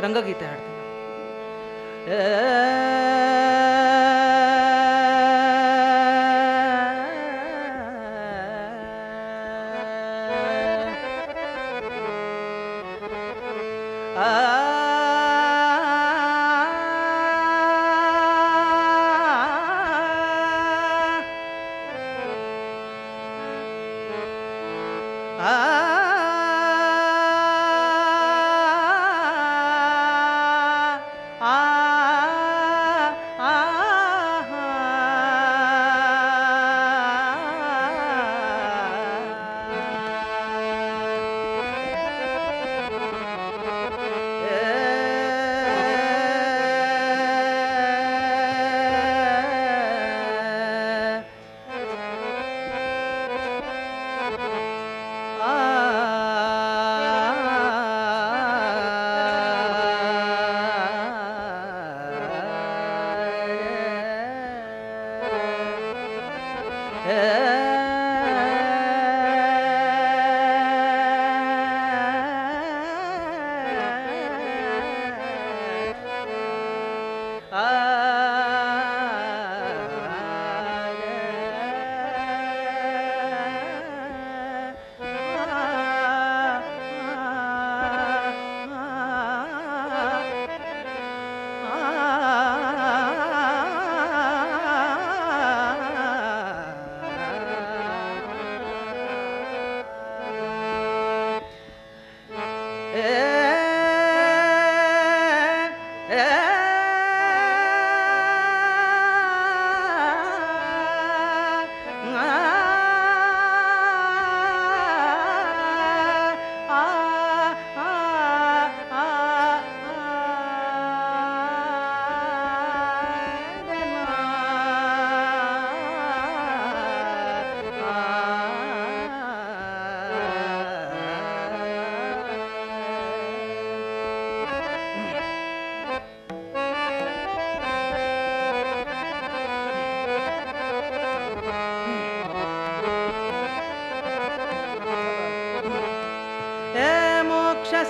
ರಂಗಗೀತೆ ಹಾಡ್ತೀನಿ.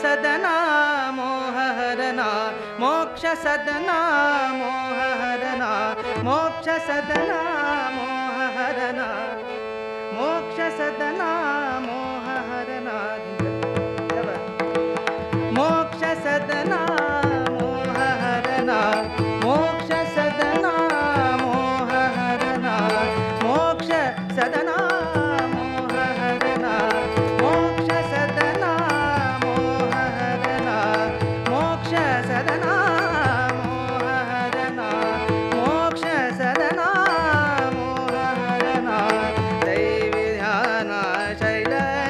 सदना मोहहरना मोक्ष सदना मोहहरना मोक्ष सदना मोहहरना मोक्ष सदना मोहहरना मोक्ष सदना मोहहरना मोक्ष सदना मोहहरना मोक्ष सदना शैल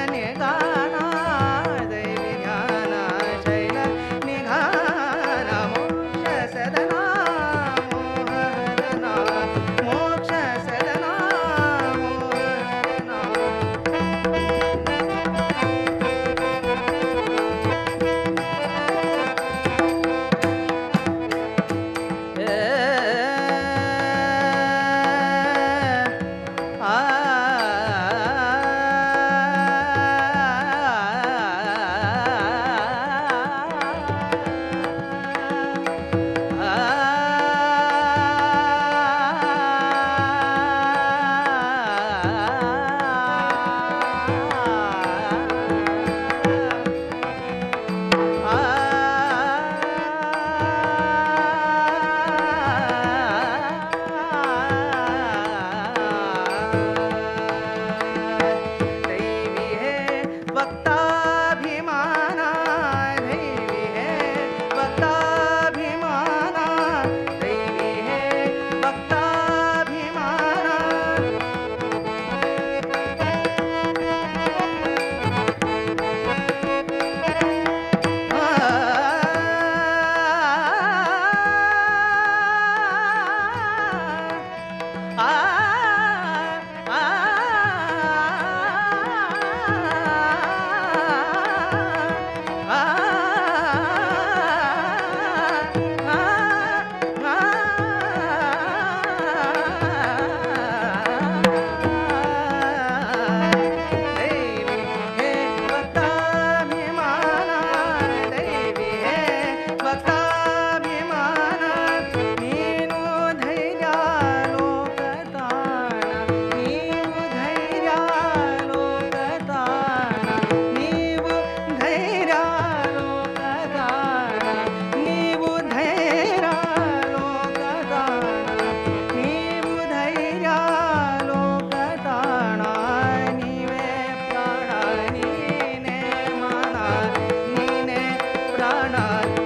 ಪ್ರಾಣ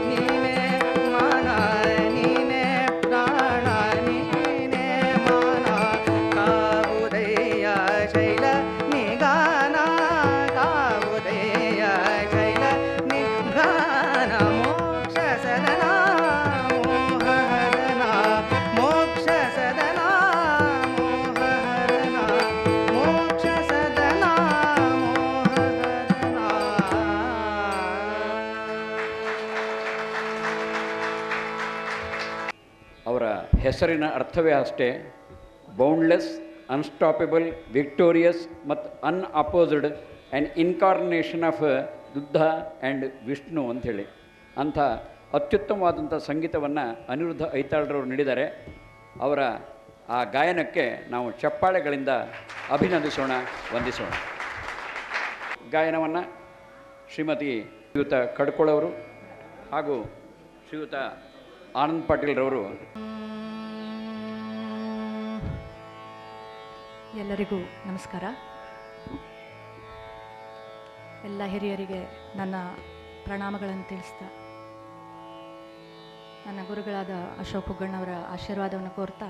ನೀನೇ ಮಾನ ನೀನೇ ಪ್ರಾಣ ನೀನೇ ಮಾನ ಕಾವುದಯ್ಯ ಶೈಲ ನಿಗಾನ ಕಾವುದಯ್ಯ ಶೈಲ ನಿಗಾನ ಮೋಕ್ಷ ಸದನ ಮೋಹಹರಣ ಮೋಕ್ಷ ಸದನ ಮೋಹಹರಣ ಮೋಕ್ಷ ಸದನ ಮೋಹಹರಣ. ಅವರ ಹೆಸರಿನ ಅರ್ಥವೇ ಅಷ್ಟೇ, ಬೌಂಡ್ಲೆಸ್, ಅನ್ಸ್ಟಾಪಬಲ್, ವಿಕ್ಟೋರಿಯಸ್ ಮತ್ತು unopposed and incarnation of Buddha and Vishnu ಅಂಥೇಳಿ ಅಂಥ ಅತ್ಯುತ್ತಮವಾದಂಥ ಸಂಗೀತವನ್ನು ಅನಿರುದ್ಧ ಐತಾಳ್ರವರು ನೀಡಿದ್ದಾರೆ. ಅವರ ಆ ಗಾಯನಕ್ಕೆ ನಾವು ಚಪ್ಪಾಳೆಗಳಿಂದ ಅಭಿನಂದಿಸೋಣ, ವಂದಿಸೋಣ. ಗಾಯನವನ್ನು ಶ್ರೀಮತಿ ಶ್ರೀಯುತ ಕಡ್ಕೊಳವರು ಹಾಗೂ ಶ್ರೀಯುತ ಆನಂದ್ ಪಾಟೀಲ್ರವರು. ಎಲ್ಲರಿಗೂ ನಮಸ್ಕಾರ. ಎಲ್ಲ ಹಿರಿಯರಿಗೆ ನನ್ನ ಪ್ರಣಾಮಗಳನ್ನು ತಿಳಿಸ್ತಾ, ನನ್ನ ಗುರುಗಳಾದ ಅಶೋಕ್ ಹುಗ್ಗಣ್ಣವರ ಆಶೀರ್ವಾದವನ್ನು ಕೋರ್ತಾ,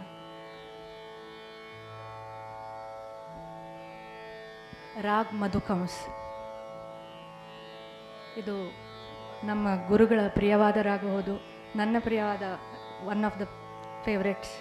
ರಾಗ್ ಮಧುಕಂಸ್ ಇದು ನಮ್ಮ ಗುರುಗಳ ಪ್ರಿಯವಾದ ರಾಗ ಹೌದು, ನನ್ನ ಪ್ರಿಯವಾದ ಒನ್ ಆಫ್ ದ ಫೇವ್ರೆಟ್ಸ್.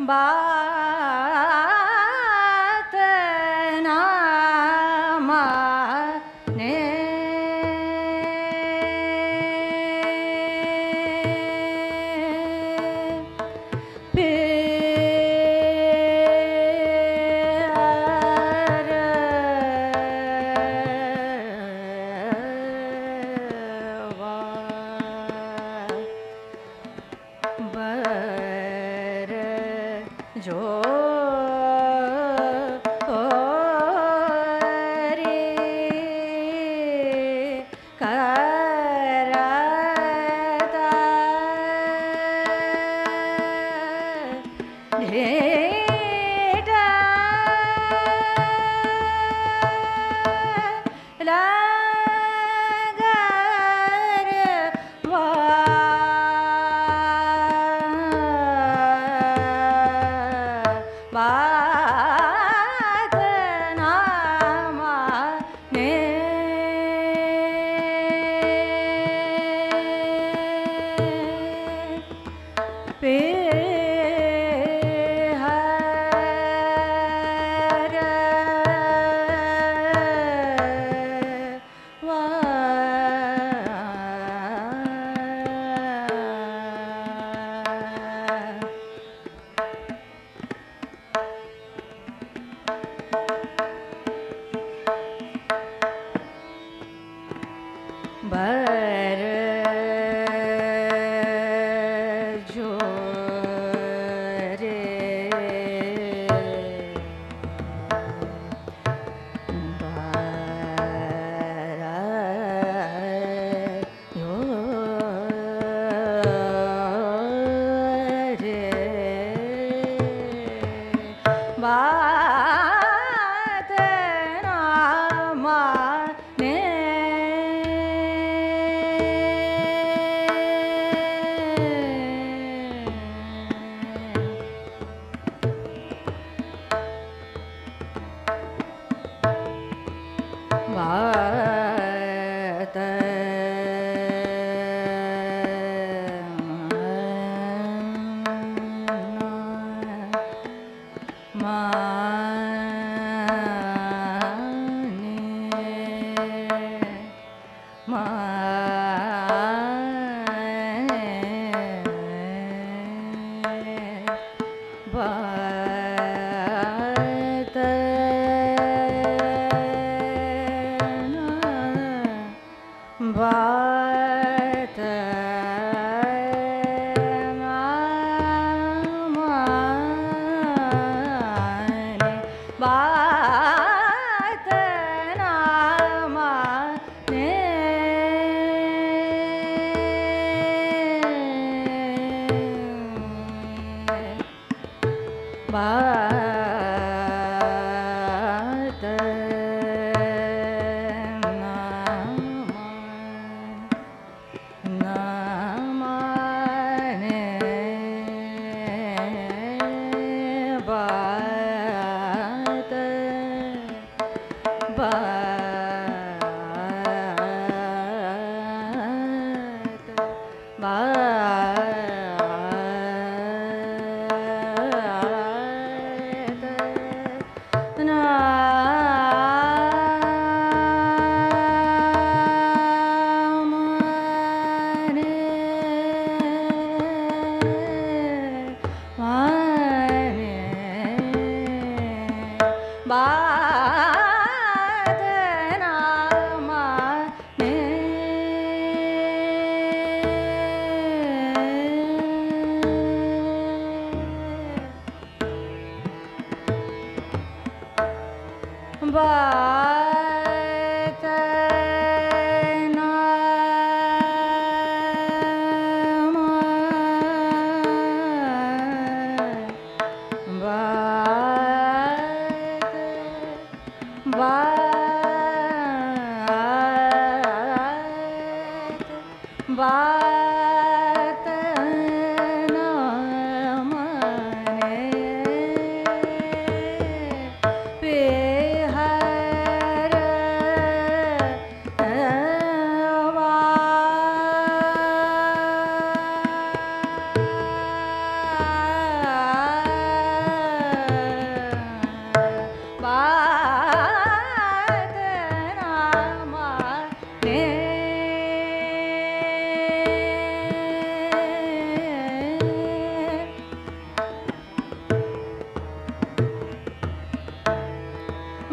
बात ना माने प्यार जो रे करता ढेटा लागर बात ना माने पे बर जो रे बात ना माने बात बात माने बात ना माने बात ना माने बात बात ना माने पे हर बात ना माने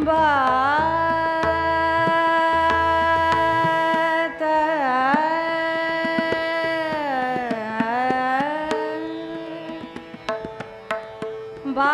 बात बात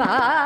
Bye.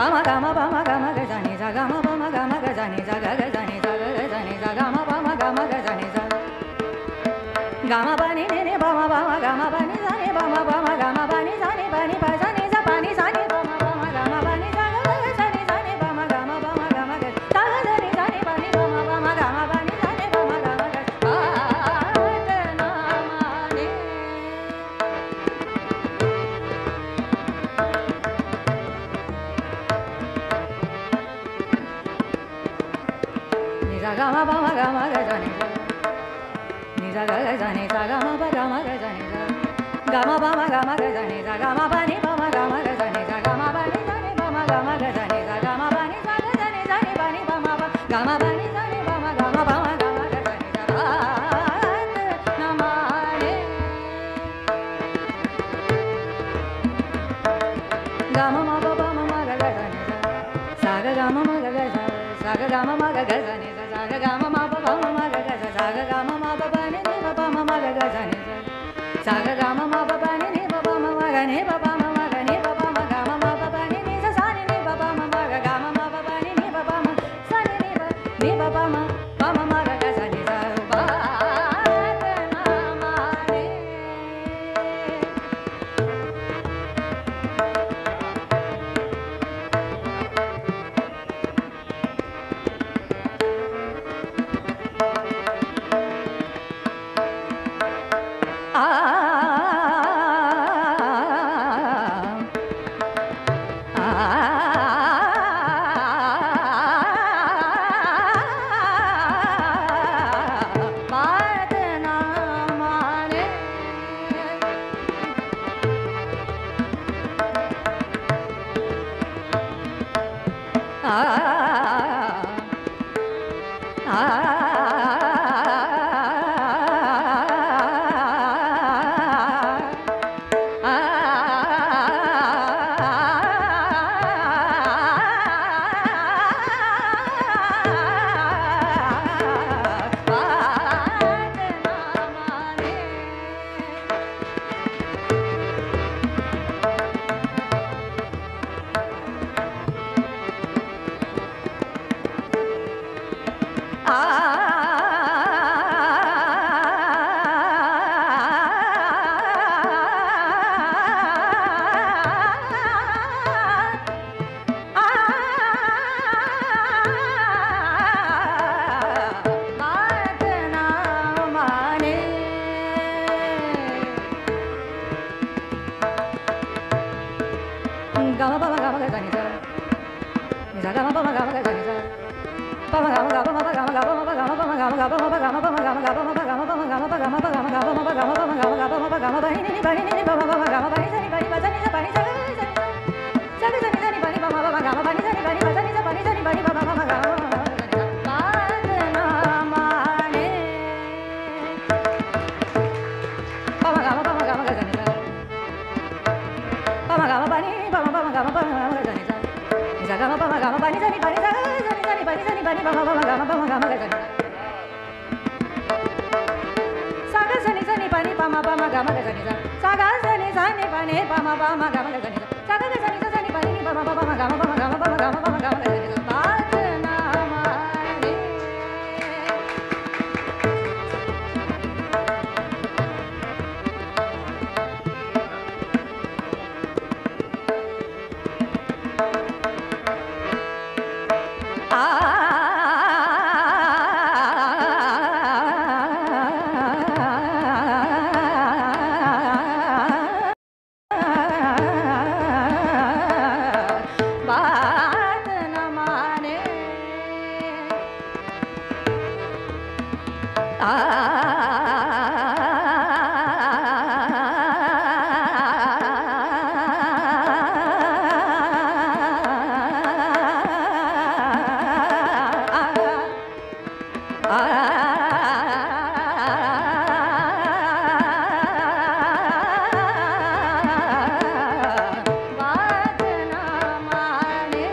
Bama gama bama gama gazani za gama bama gama gazani za gazani za gazani za gama bama gama gazani za gama bani ne bama bama gama bani zani bama bama gama bani zani bani bani za bani zani bama bama gama bani za gazani zani bama gama bama gama gazani zani bani bama bama gama bani zani bama gama gazani Gama bama gama gazani ni za gazani za gama ba gama gazani za gama bama gama gazani za gama bani bama gama gazani za gama bani zani bama gama gazani za gama bani za gazani zani bani bama ba gama bani zani bama gama bama gama gazani za Bharat namane gama ma ba bama ma gazani za sa ga gama ma gazani sa ga gama ma gazani Saga gama ma ba ba ma ga ga saga gama ma ba ba ni ba ba ma ga ga za ni saga gama ma ba ba ni ba ba ma ga ni ba ba ma ga ni ba ba ma gama ma ba ba ni sa ni ba ba ma ga gama ma ba ba ni ba ba ma sa ni ba ba ma ga ga za ni sa ba na ma ni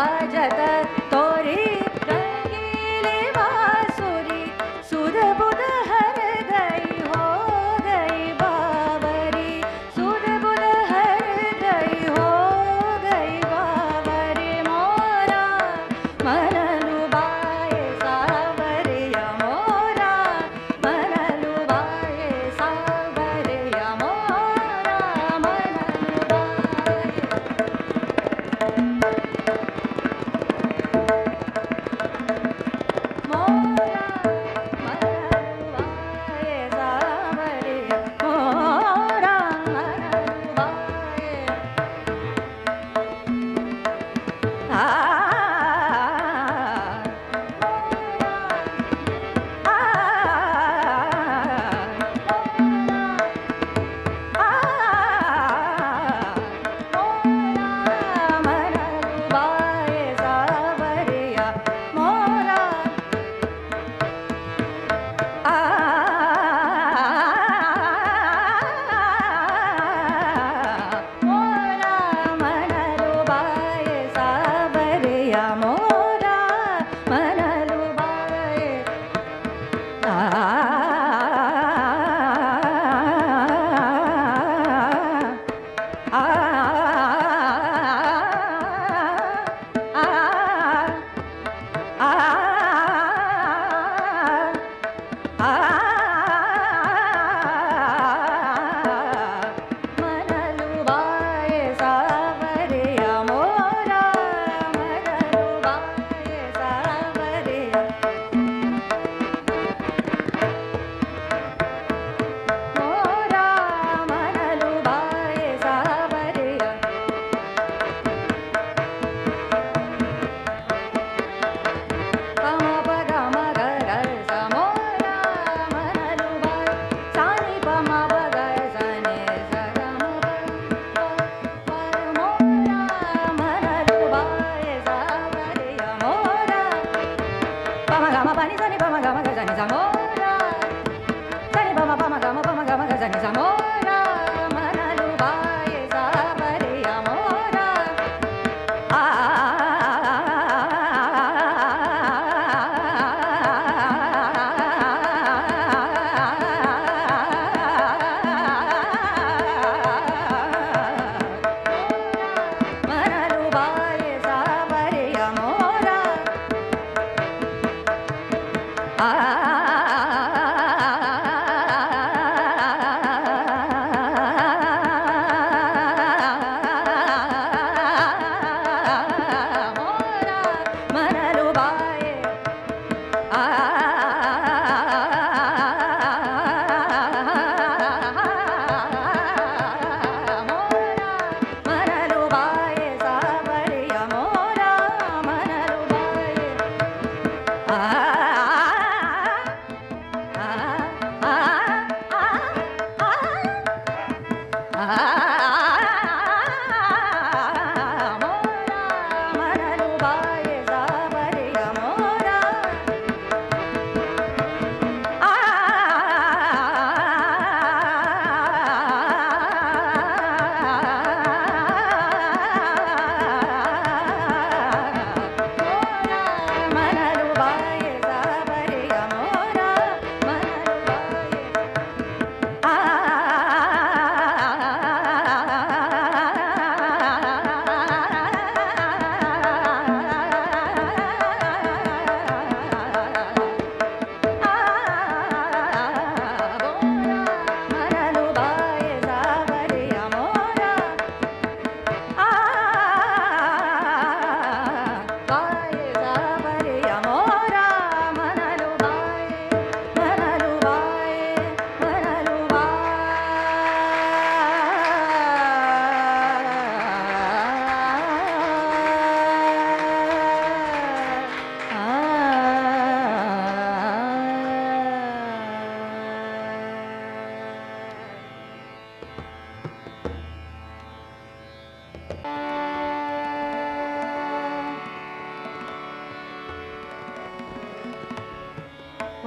बाजत तोरी रंगीली बांसुरी सुध बुध हर गई हो गई बावरी सुध बुध हर गई हो गई बावरी मोरा मन लुभाए सावरिया मोरा मन लुभाए सावरिया मोरा मन लुभाए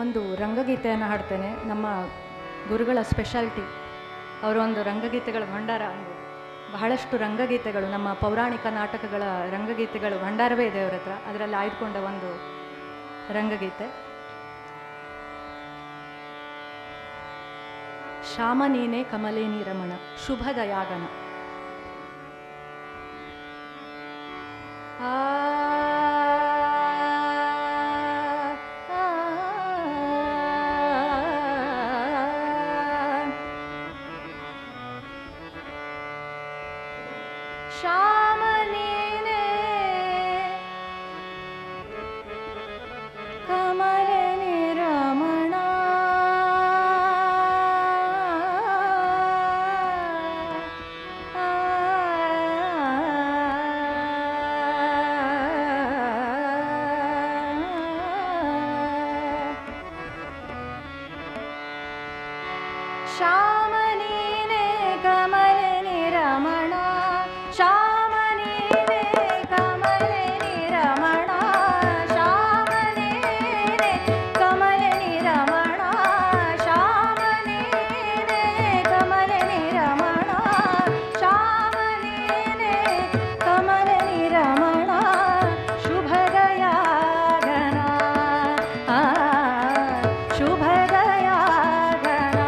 ಒಂದು ರಂಗಗೀತೆಯನ್ನು ಹಾಡ್ತೇನೆ. ನಮ್ಮ ಗುರುಗಳ ಸ್ಪೆಷಾಲಿಟಿ, ಅವರು ಒಂದು ರಂಗಗೀತೆಗಳ ಭಂಡಾರ. ಬಹಳಷ್ಟು ರಂಗಗೀತೆಗಳು, ನಮ್ಮ ಪೌರಾಣಿಕ ನಾಟಕಗಳ ರಂಗಗೀತೆಗಳು ಭಂಡಾರವೇ ಇದೆ ಅವರ ಹತ್ರ. ಅದರಲ್ಲಿ ಆಯ್ದುಕೊಂಡ ಒಂದು ರಂಗಗೀತೆ ಶ್ಯಾಮ ನೀನೆ ಕಮಲೇನಿ ರಮಣ ಶುಭದಯಾಗನ. ಶ್ಯಾಮ ನೀನೆ ಕಮಲೇನಿ ರಮಣ ಶ್ಯಾಮ ನೀನೆ ಕಮಲೇನಿ ರಮಣ ಶ್ಯಾಮ ನೀನೆ ಕಮಲೇನಿ ರಮಣ ಶ್ಯಾಮ ನೀನೆ ಕಮಲೇನಿ ರಮಣ ಶ್ಯಾಮ ನೀನೆ ಕಮಲೇನಿ ರಮಣ ಶ್ಯಾಮ ನೀನೆ ಕಮಲೇನಿ ರಮಣ ಶುಭದಯಾಗನ ಶುಭದಯಾಗನ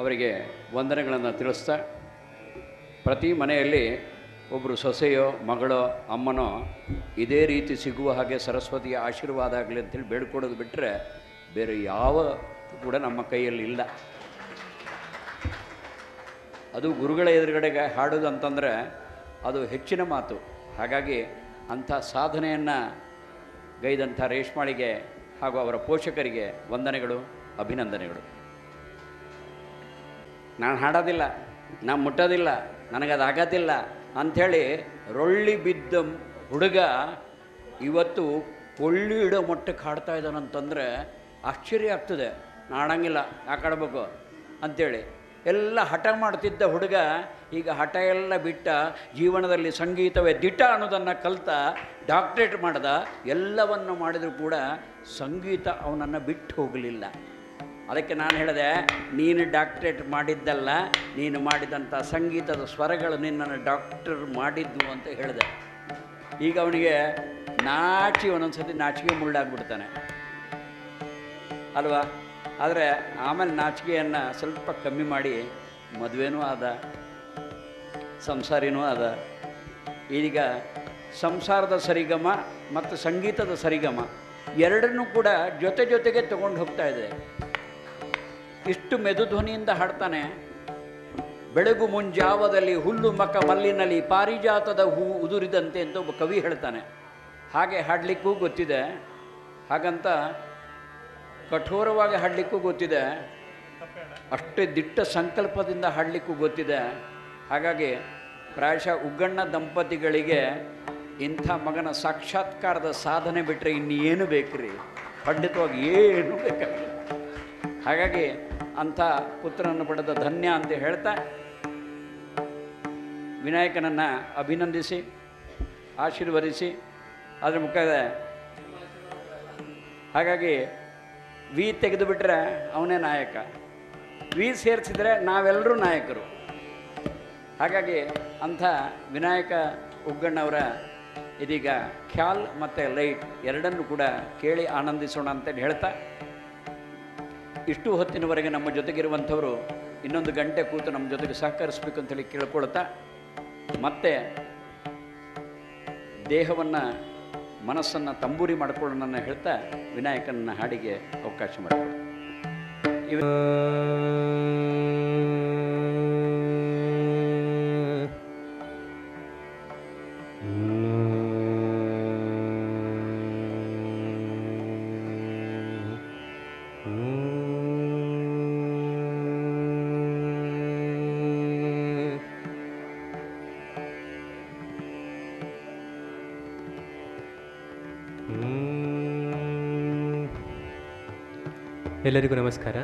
ಅವರಿಗೆ ವಂದನೆಗಳನ್ನು ತಿಳಿಸ್ತಾ, ಪ್ರತಿ ಮನೆಯಲ್ಲಿ ಒಬ್ಬರು ಸೊಸೆಯೋ ಮಗಳೋ ಅಮ್ಮನೋ ಇದೇ ರೀತಿ ಸಿಗುವ ಹಾಗೆ ಸರಸ್ವತಿಯ ಆಶೀರ್ವಾದ ಆಗಲಿ ಅಂತೇಳಿ ಬೇಡ್ಕೊಡೋದು ಬಿಟ್ಟರೆ ಬೇರೆ ಯಾವ ಕೂಡ ನಮ್ಮ ಕೈಯಲ್ಲಿ ಇಲ್ಲ. ಅದು ಗುರುಗಳ ಎದುರುಗಡೆಗೆ ಹಾಡೋದು ಅಂತಂದರೆ ಅದು ಹೆಚ್ಚಿನ ಮಾತು. ಹಾಗಾಗಿ ಅಂಥ ಸಾಧನೆಯನ್ನು ಗೈದಂಥ ರೇಷ್ಮಾಳಿಗೆ ಹಾಗೂ ಅವರ ಪೋಷಕರಿಗೆ ವಂದನೆಗಳು, ಅಭಿನಂದನೆಗಳು. ನಾನು ಹಾಡೋದಿಲ್ಲ, ನಾನು ಮುಟ್ಟೋದಿಲ್ಲ, ನನಗದಾಗೋದಿಲ್ಲ ಅಂಥೇಳಿ ರೊಳ್ಳಿ ಬಿದ್ದ ಹುಡುಗ ಇವತ್ತು ಕೊಳ್ಳಿ ಇಡೋ ಮಟ್ಟಕ್ಕೆ ಹಾಡ್ತಾ ಇದ್ದಾನಂತಂದರೆ ಆಶ್ಚರ್ಯ ಆಗ್ತದೆ. ನಾನು ಆಡಂಗಿಲ್ಲ, ಯಾಕೆ ಆಡಬೇಕು ಅಂಥೇಳಿ ಎಲ್ಲ ಹಠ ಮಾಡ್ತಿದ್ದ ಹುಡುಗ ಈಗ ಹಠ ಎಲ್ಲ ಬಿಟ್ಟ, ಜೀವನದಲ್ಲಿ ಸಂಗೀತವೇ ದಿಟ ಅನ್ನೋದನ್ನು ಕಲಿತ, ಡಾಕ್ಟ್ರೇಟ್ ಮಾಡ್ದ. ಎಲ್ಲವನ್ನು ಮಾಡಿದರೂ ಕೂಡ ಸಂಗೀತ ಅವನನ್ನು ಬಿಟ್ಟು ಹೋಗಲಿಲ್ಲ. ಅದಕ್ಕೆ ನಾನು ಹೇಳಿದೆ, ನೀನು ಡಾಕ್ಟ್ರೇಟ್ ಮಾಡಿದ್ದಲ್ಲ, ನೀನು ಮಾಡಿದಂಥ ಸಂಗೀತದ ಸ್ವರಗಳು ನಿನ್ನನ್ನು ಡಾಕ್ಟರ್ ಮಾಡಿದ್ದು ಅಂತ ಹೇಳಿದೆ. ಈಗ ಅವನಿಗೆ ಒಂದೊಂದು ಸತಿ ನಾಚಿಕೆ ಮುಳ್ಳಾಗ್ಬಿಡ್ತಾನೆ ಅಲ್ವಾ. ಆದರೆ ಆಮೇಲೆ ನಾಚಿಕೆಯನ್ನು ಸ್ವಲ್ಪ ಕಮ್ಮಿ ಮಾಡಿ ಮದುವೆನೂ ಆದ, ಸಂಸಾರಿನೂ ಆದ. ಈಗ ಸಂಸಾರದ ಸರಿಗಮ ಮತ್ತು ಸಂಗೀತದ ಸರಿಗಮ ಎರಡನ್ನೂ ಕೂಡ ಜೊತೆಗೆ ತಗೊಂಡು ಹೋಗ್ತಾ ಇದೆ. ಇಷ್ಟು ಮೆದುಧ್ವನಿಯಿಂದ ಹಾಡ್ತಾನೆ. ಬೆಳಗು ಮುಂಜಾವದಲ್ಲಿ ಹುಲ್ಲು ಮಕ ಮಲ್ಲಿನಲ್ಲಿ ಪಾರಿಜಾತದ ಹೂ ಉದುರಿದಂತೆ ಅಂತ ಒಬ್ಬ ಕವಿ ಹೇಳ್ತಾನೆ. ಹಾಗೆ ಹಾಡಲಿಕ್ಕೂ ಗೊತ್ತಿದೆ, ಹಾಗಂತ ಕಠೋರವಾಗಿ ಹಾಡಲಿಕ್ಕೂ ಗೊತ್ತಿದೆ, ಅಷ್ಟೇ ದಿಟ್ಟ ಸಂಕಲ್ಪದಿಂದ ಹಾಡಲಿಕ್ಕೂ ಗೊತ್ತಿದೆ. ಹಾಗಾಗಿ ಪ್ರಾಯಶಃ ಉಗ್ಗಣ್ಣ ದಂಪತಿಗಳಿಗೆ ಇಂಥ ಮಗನ ಸಾಕ್ಷಾತ್ಕಾರದ ಸಾಧನೆ ಬಿಟ್ಟರೆ ಇನ್ನೇನು ಬೇಕ್ರಿ, ಖಂಡಿತವಾಗಿ ಏನೂ ಬೇಕಾಗಿಲ್ಲ. ಹಾಗಾಗಿ ಅಂಥ ಪುತ್ರನನ್ನು ಪಡೆದ ಧನ್ಯ ಅಂತ ಹೇಳ್ತಾ ವಿನಾಯಕನನ್ನು ಅಭಿನಂದಿಸಿ ಆಶೀರ್ವದಿಸಿ ಅದರ ಮುಖದ ಹಾಗಾಗಿ ವಿ ತೆಗೆದುಬಿಟ್ರೆ ಅವನೇ ನಾಯಕ, ವಿ ಸೇರಿಸಿದರೆ ನಾವೆಲ್ಲರೂ ನಾಯಕರು. ಹಾಗಾಗಿ ಅಂಥ ವಿನಾಯಕ ಉಗ್ಗಣ್ಣವರ ಇದೀಗ ಖ್ಯಾಲ್ ಮತ್ತು ಲೈಟ್ ಎರಡನ್ನೂ ಕೂಡ ಕೇಳಿ ಆನಂದಿಸೋಣ ಅಂತೇಳಿ ಹೇಳ್ತಾ, ಇಷ್ಟು ಹೊತ್ತಿನವರೆಗೆ ನಮ್ಮ ಜೊತೆಗಿರುವಂಥವರು ಇನ್ನೊಂದು ಗಂಟೆ ಕೂತು ನಮ್ಮ ಜೊತೆಗೆ ಸಹಕರಿಸಬೇಕು ಅಂತೇಳಿ ಕೇಳ್ಕೊಳ್ತಾ, ಮತ್ತೆ ದೇಹವನ್ನು ಮನಸ್ಸನ್ನು ತಂಬೂರಿ ಮಾಡಿಕೊಳ್ಳೋಣ ಹೇಳ್ತಾ ವಿನಾಯಕನ ಹಾಡಿಗೆ ಅವಕಾಶ ಮಾಡಿಕೊಳ್ಳಿ. ಎಲ್ಲರಿಗೂ ನಮಸ್ಕಾರ.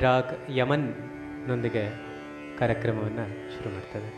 ರಾಗ್ ಯಮನ್ನೊಂದಿಗೆ ಕಾರ್ಯಕ್ರಮವನ್ನು ಶುರು ಮಾಡ್ತದೆ.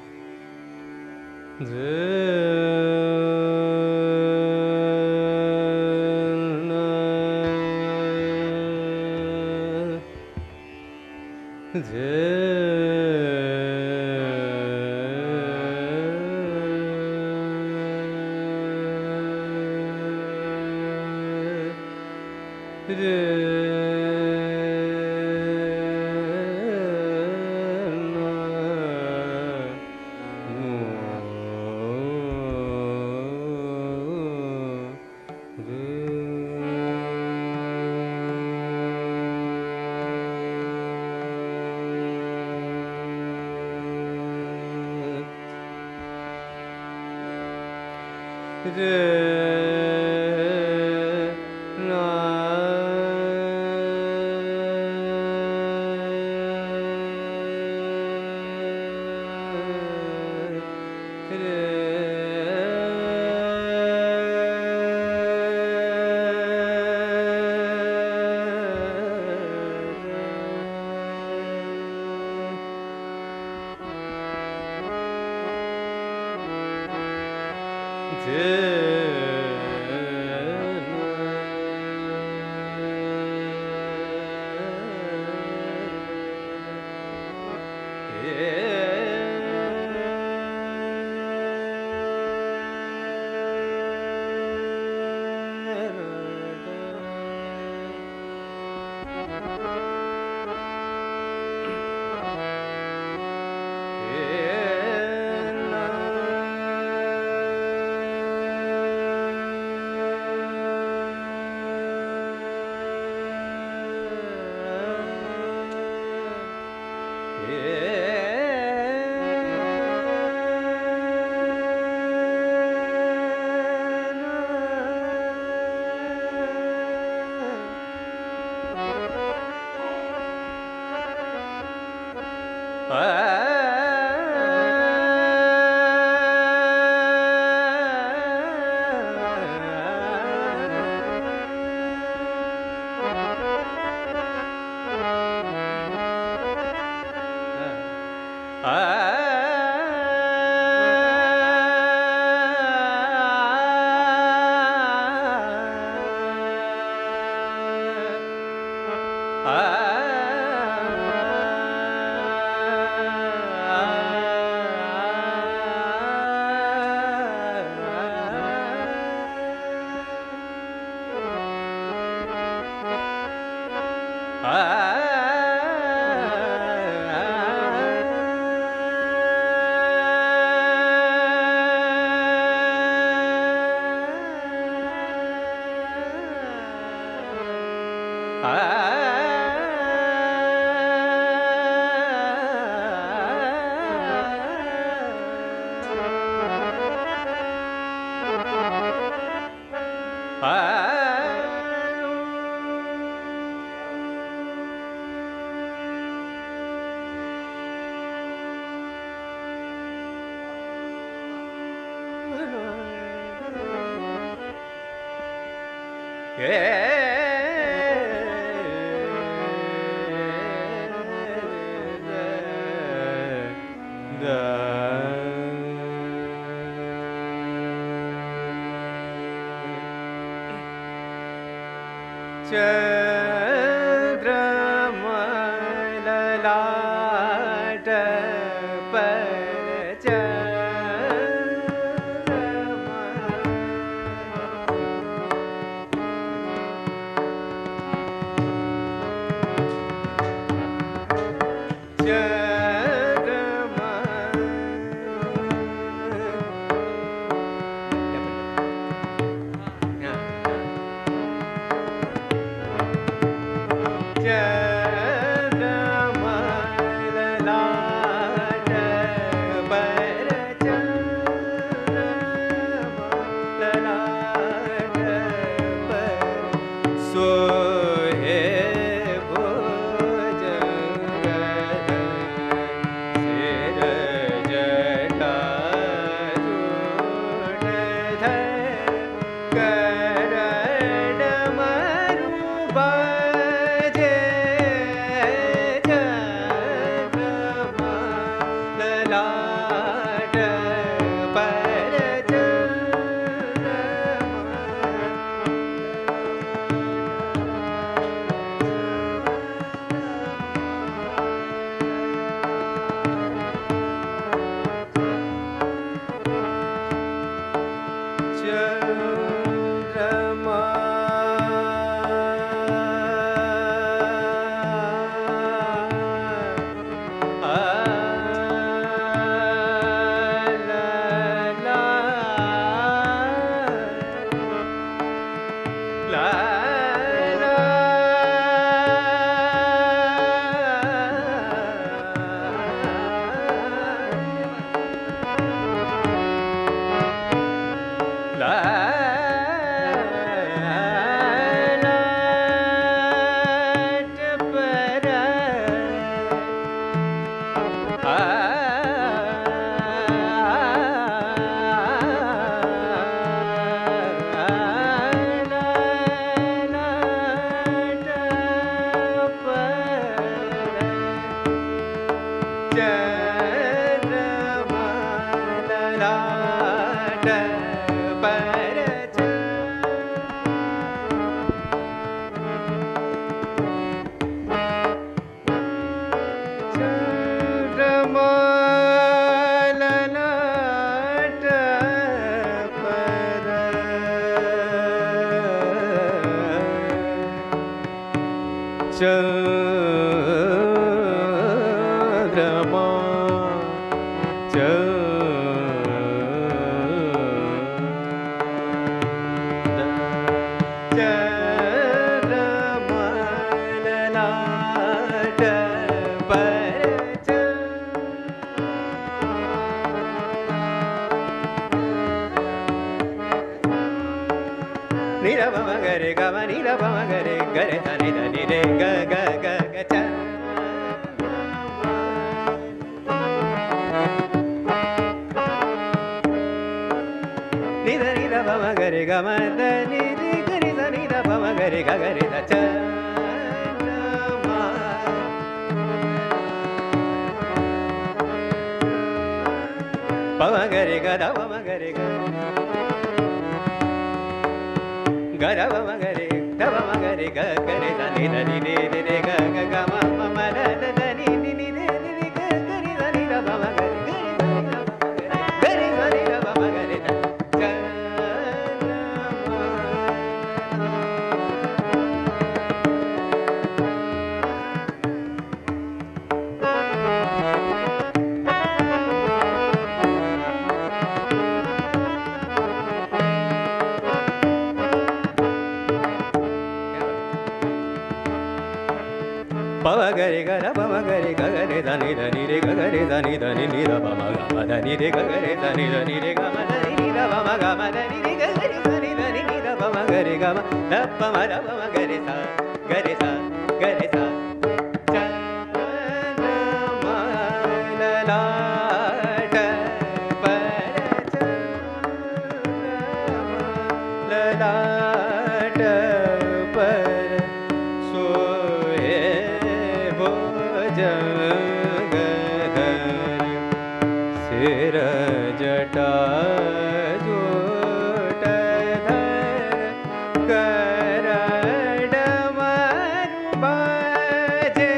Gada ಧವ ಮಗರಿ ಗ ಗರಿ ಧನಿ ಧನಿ ನಿ ನಿ ನಿ ಗ ಗ ಗ ಮ ಮ ಮ ದ ದ ದ ನಿ ನಿ ನಿ ನಿ ನಿ ನಿ ಗ ಗರಿ ಧನಿ ದ ಮ ಮಗರಿ ಗರಿ ಧನಿ ದ ಮ ಮಗರಿ ದ ಗ ಪವಗರಿ ಗರ ಪವಗರಿ ಗಗರಿ ಧನಿ ಧನಿ ರೆ ಗಗರಿ ಧನಿ ಧನಿ ನಿ ರ ಮ ಗ ಮ ಧನಿ ರೆ ಗಗರಿ ಧನಿ ಧನಿ ರೆ ಗ ಮ ಧನಿ ನಿ ರ ಮ ಮ ಗ ಮ ಧನಿ ರೆ ಗಗರಿ ಧನಿ ಧನಿ ನಿ ರ ಮ ಮ ಗರಿ ಗ ಮ ದ ಪ ಮ ರ ಮ ಮ ಗರಿ ಸ ಗರಿ ಸ ಗರಿ ಸ ಚ ನ ಮ ನ ಲ ಟ ಪ ರ ಚ ಲ ಲ ಟ ಪ ಸೋ सिर जटा जोट धर करड मरु बाजे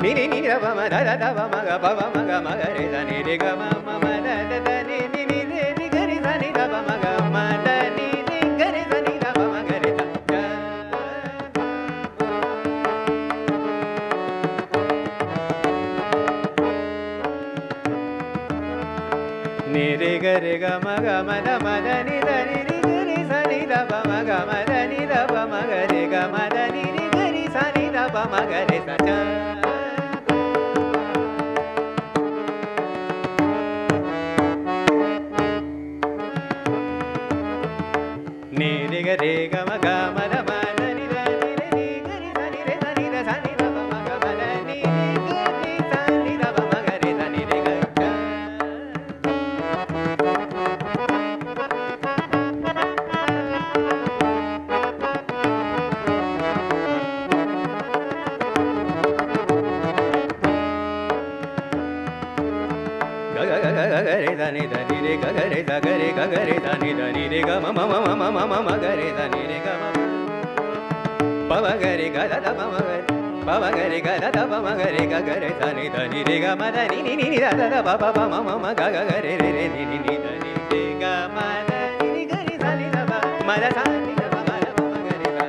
ni ni ra ba ma da da ba ma ga ma ga re da ni re ga ma ma ma da da da ni ni ni re ni ga re da ni da ba ma ga ma da ni ni ga re da ni da ba ma ga re da ni re ga ma da ma da ni da ni ri ga re sa ni da ba ma ga ma da ni da ba ma ga re ga ma da ni ri ga re sa ni da ba ma ga re sa cha ni re ga ma ga ma da ma da ni da ni re ni ga re sa ni re sa ni da sa ni da ba ma ga ma da ni re ga re sa ni da ba ma ga re sa ni re ga cha gare da ni da ni re ga gare da gare ga gare da ni re ga ma ma ma ma ma ma ma gare da ni re ga ma pa ma gare ga da ma ma gare pa ma gare ga da pa ma gare ga gare da ni re ga ma da ni ni da da pa pa ma ma ma ga ga gare re re ni ni da ni re ga ma da ni ga re da ni da ba ma da sa ni da ba ma da pa ma gare ga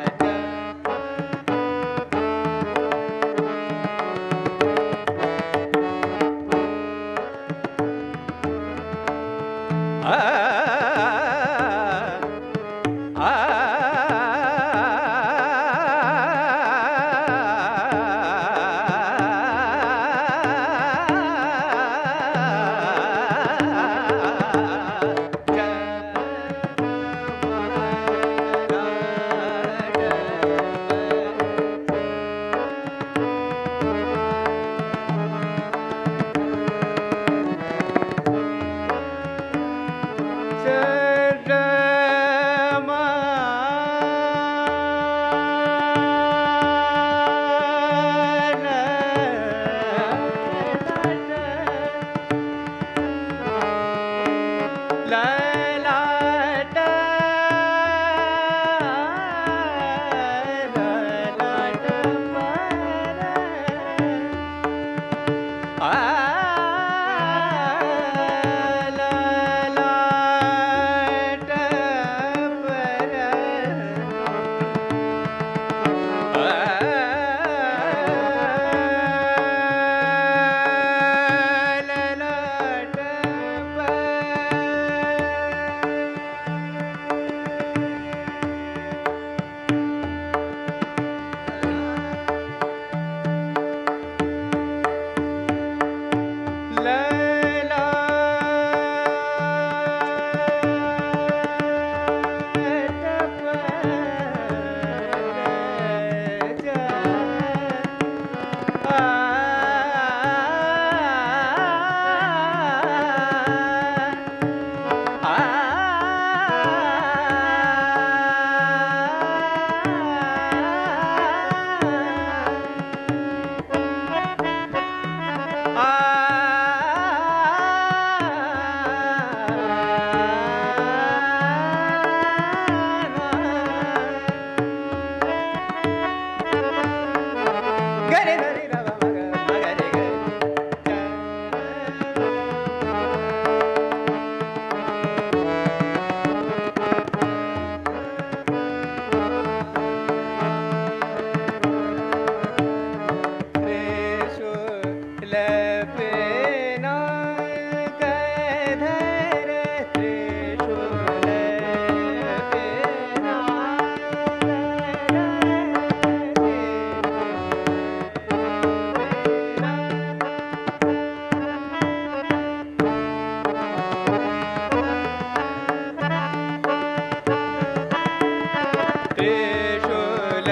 त्रिशूल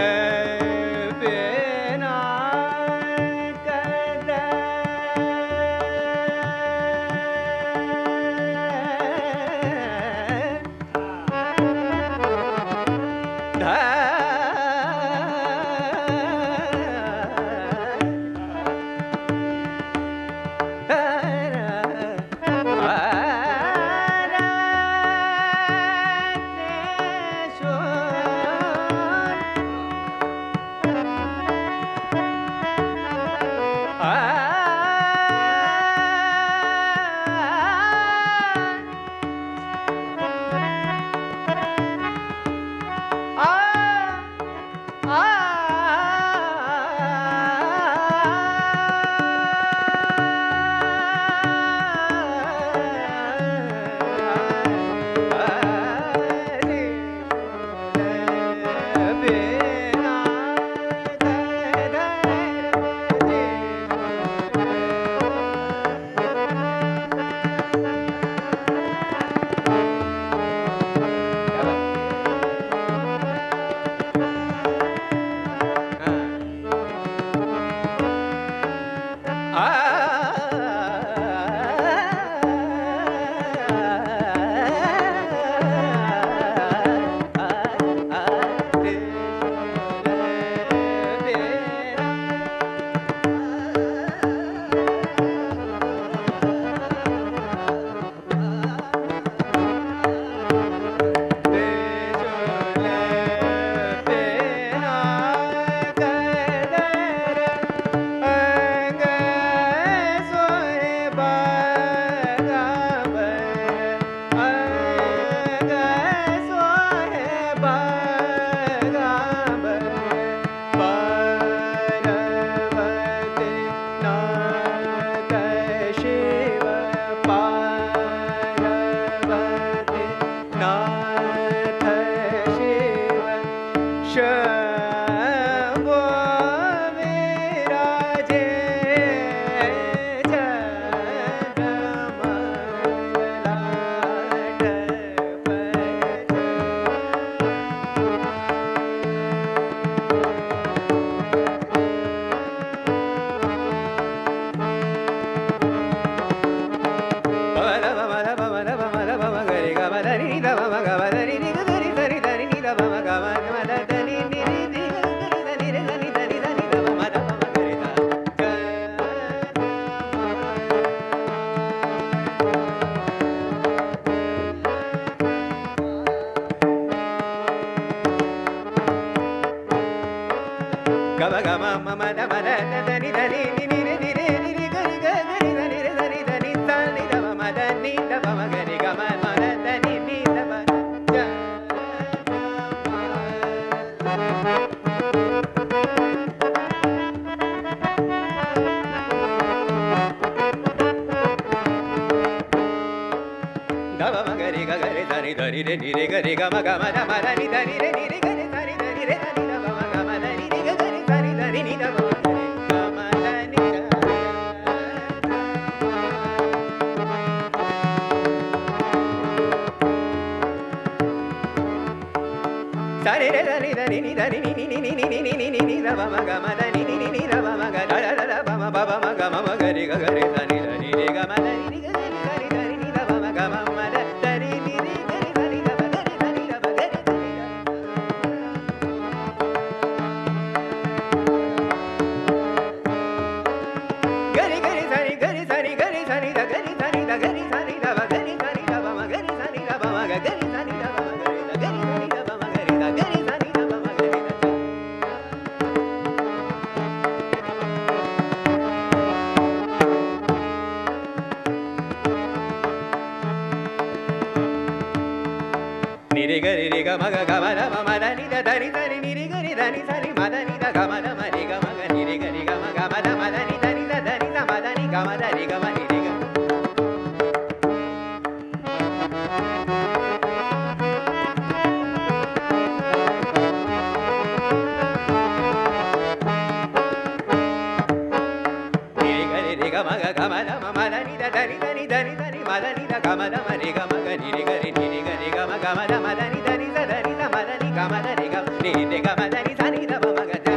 ni re ga ma da ni sa ni da ba ma ga da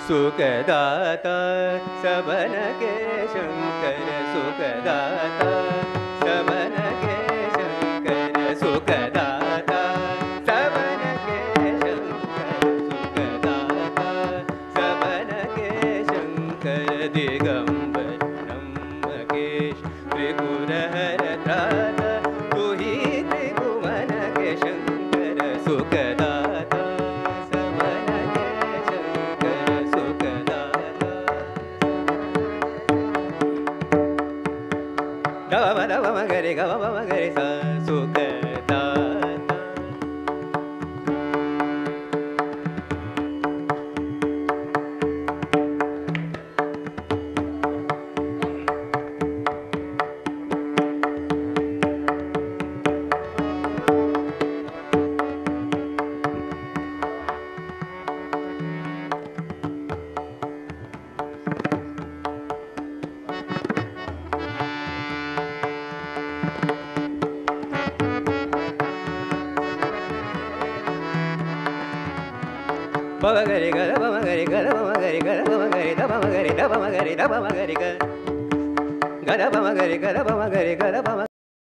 सुखदाता सबन के शंकर सुखदाता सबन के शंकर सुखदाता सबन के शंकर सुखदाता सबन के शंकर दिगंबर नमकेश त्रिपुरहर त्राता तू ही त्रिभुवन के शंकर सुखदाता सबन के शंकर सुखदाता गव मगरे सा सुखदाता Bamagari gala bamagari gala bamagari gala bamagari da bamagari da bamagari da bamagari gala bamagari gala bamagari gala bamagari